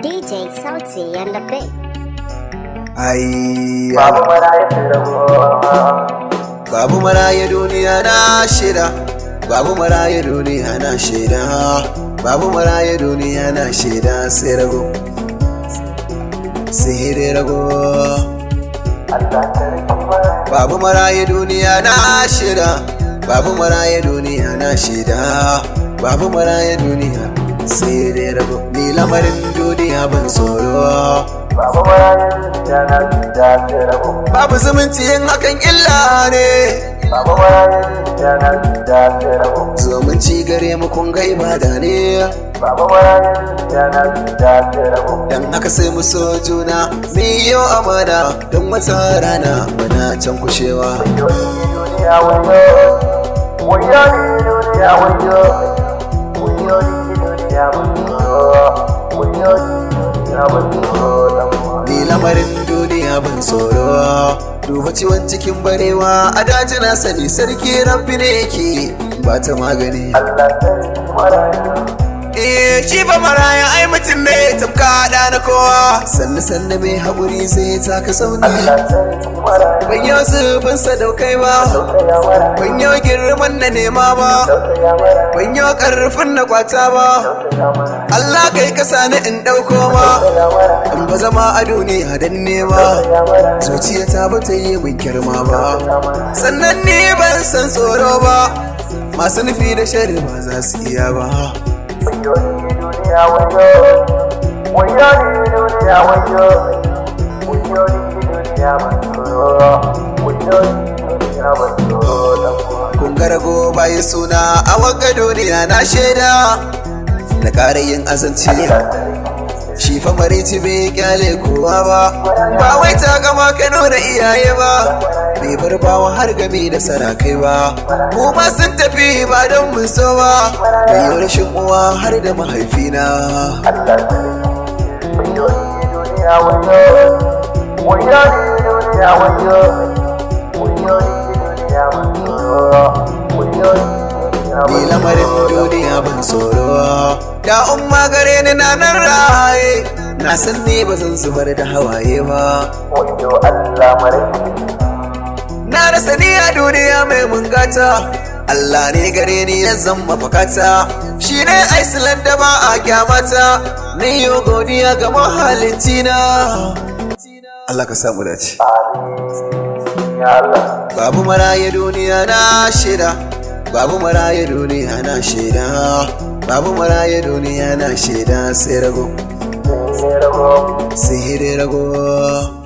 DJ Salty and the Big. Ai Babu maraya rabuwa. Babu maraya duniya na shida. Babu maraya duniya na shida. Babu maraya duniya na shida. Sai rago sai rago. Allah sarki maraya. Babu maraya duniya na shida. Babu maraya duniya na shida. Babu maraya duniya sai rago. Ni lamarin duniya ban tsoro. Babu maraya duniya na shida sai rago. Babu zumunci yin hakan illa ne. Babu maraya duniya na shida sai rago. Zumunci gare mu kun ga ibada ne. Babu maraya duniya na shida sai rago. Dan haka sai mu so juna mu yi amana don wata rana muna can kushewa. Wayo ni duniya wayo. Wayo ni duniya wayo. Wayo ni duniya wayo. Wayo ni duniya wayo. Ni lamarin duniya ban tsoro. Duba ciwon cikin barewa a daji na sani sarki rabbi ne yake ba ta magani. Allah sarki maraya. Shi ba maraya ai mutum ne tamka haɗa na kowa. Sannu sannu mai haƙuri zai taka sauni. Allah sarki maraya. Ban yau zubin sadaukai ba. Tausaya maraya. Ban yau girman na nema ba. Tausaya maraya. Ban yau ƙarfin na kwata ba. Tausaya maraya. Allah kai ka sani in ɗauko ma. Tausaya maraya. In ba zama a duniya don nema. Tausaya maraya. Zuciyata ba ta yi min girma ba. Tausaya maraya. Sannan ni ban san tsoro ba. Masu nufi da shari ba za su iya ba. Wayo ni duniya wayo. Wayo ni duniya wayo. Wayo ni duniya wayo. Wayo ni duniya wayo. Kun garago bayan suna a wagga duniya na shaida. Na ƙara yin azanci. Shi fa marici bai kyale kowa ba. Ba wai ta gama Kano da iyaye ba. Bai bar bawa har gami da sarakai ba. Mu ma sun tafi ba don mun so ba. Bai yi rashin uwa har da mahaifina. Allah sarki. Wayo ni duniya wayo. Wayo ni duniya wayo. Wayo ni duniya wayo. Wayo ni duniya wayo. Ni lamarin duniya ban tsoro. Da umma gare ni na nan raye. Na san ne ba zan zubar da hawaye ba. Wayo Allah maraki. Na rasa ni a duniya mai mungata. Allah ne gare ni ya zama mafakata. Shi ne Iceland da ba a kyamata. Ni yo godiya ga mahalicci na. Allah ka samu dace. Amin. Ya Allah. Babu maraya duniya na shida. Babu maraya duniya na shida. Babu maraya duniya na shida sai rago. Sai rago. Sai rago.